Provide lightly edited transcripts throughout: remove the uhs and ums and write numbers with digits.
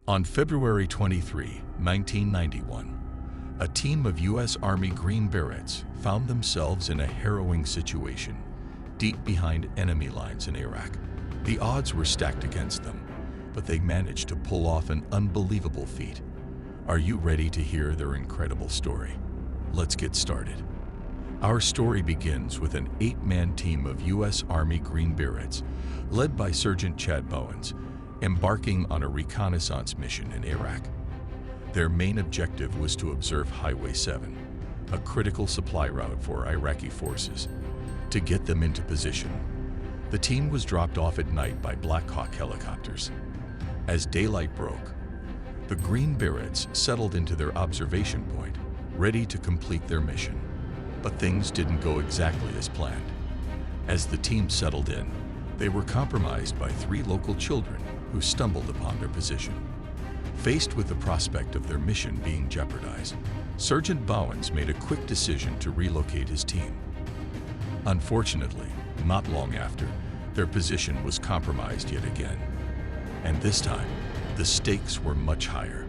On February 23, 1991, a team of U.S. Army Green Berets found themselves in a harrowing situation, deep behind enemy lines in Iraq. The odds were stacked against them, but they managed to pull off an unbelievable feat. Are you ready to hear their incredible story? Let's get started. Our story begins with an 8-man team of U.S. Army Green Berets, led by Sergeant Chad Bowens, embarking on a reconnaissance mission in Iraq. Their main objective was to observe Highway 7, a critical supply route for Iraqi forces. To get them into position, the team was dropped off at night by Black Hawk helicopters. As daylight broke, the Green Berets settled into their observation point, ready to complete their mission. But things didn't go exactly as planned. As the team settled in, they were compromised by 3 local children who stumbled upon their position. Faced with the prospect of their mission being jeopardized, Sergeant Bowens made a quick decision to relocate his team. Unfortunately, not long after, their position was compromised yet again. And this time, the stakes were much higher.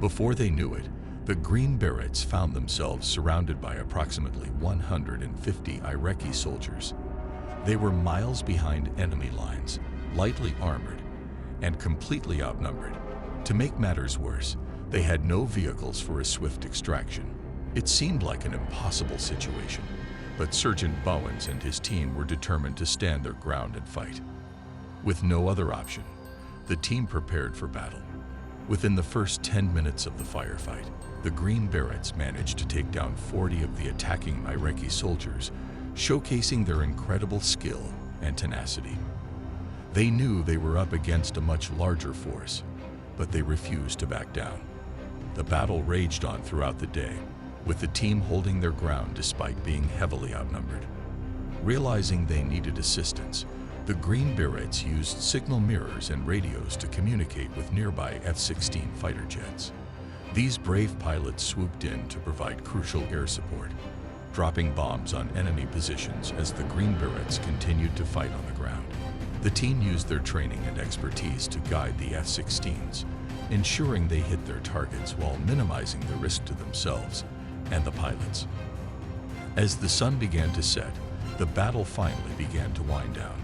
Before they knew it, the Green Berets found themselves surrounded by approximately 150 Iraqi soldiers. They were miles behind enemy lines, lightly armored, and completely outnumbered. To make matters worse, they had no vehicles for a swift extraction. It seemed like an impossible situation, but Sergeant Bowens and his team were determined to stand their ground and fight. With no other option, the team prepared for battle. Within the first 10 minutes of the firefight, the Green Berets managed to take down 40 of the attacking Iraqi soldiers, showcasing their incredible skill and tenacity. They knew they were up against a much larger force, but they refused to back down. The battle raged on throughout the day, with the team holding their ground despite being heavily outnumbered. Realizing they needed assistance, the Green Berets used signal mirrors and radios to communicate with nearby F-16 fighter jets. These brave pilots swooped in to provide crucial air support, dropping bombs on enemy positions as the Green Berets continued to fight on the ground. The team used their training and expertise to guide the F-16s, ensuring they hit their targets while minimizing the risk to themselves and the pilots. As the sun began to set, the battle finally began to wind down.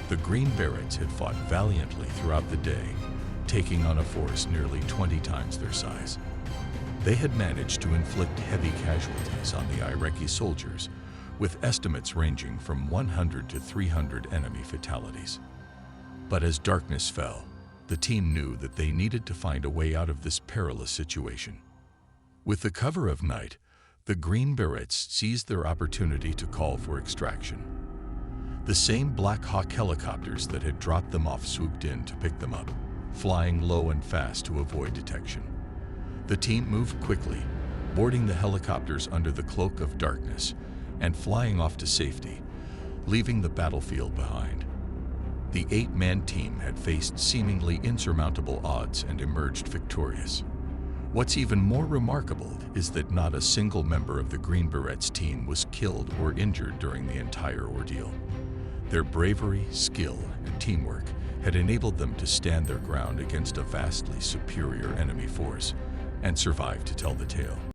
The Green Berets had fought valiantly throughout the day, taking on a force nearly 20 times their size. They had managed to inflict heavy casualties on the Iraqi soldiers, with estimates ranging from 100 to 300 enemy fatalities. But as darkness fell, the team knew that they needed to find a way out of this perilous situation. With the cover of night, the Green Berets seized their opportunity to call for extraction. The same Black Hawk helicopters that had dropped them off swooped in to pick them up, flying low and fast to avoid detection. The team moved quickly, boarding the helicopters under the cloak of darkness and flying off to safety, leaving the battlefield behind. The 8-man team had faced seemingly insurmountable odds and emerged victorious. What's even more remarkable is that not a single member of the Green Berets team was killed or injured during the entire ordeal. Their bravery, skill, and teamwork had enabled them to stand their ground against a vastly superior enemy force and survive to tell the tale.